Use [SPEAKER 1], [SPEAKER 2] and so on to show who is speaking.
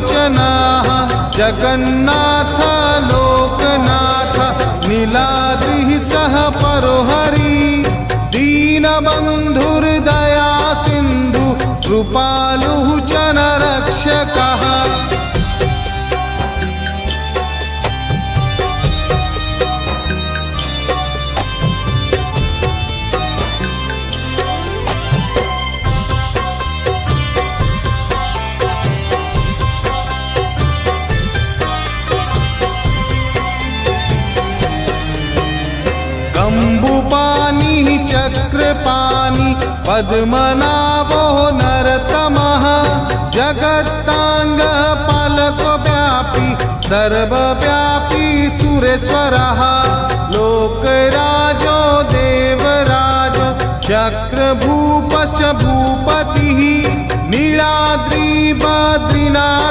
[SPEAKER 1] त्रिलोचनः जगन्नाथ लोकनाथ नीलाद्रिः सह परोहरि दीनबन्धुर्दया सिन्धु कृपालुः च नरक्षकः कम्बुपाणि चक्रपाणि पद्मनाभो नरतमः जगत्ताङ्गः पलकव्यापी सर्वव्यापी सुरेश्वरः लोकराजो देवराजो चक्रभूपश्च भूपतिः नीलाद्रि बद्रीनाथ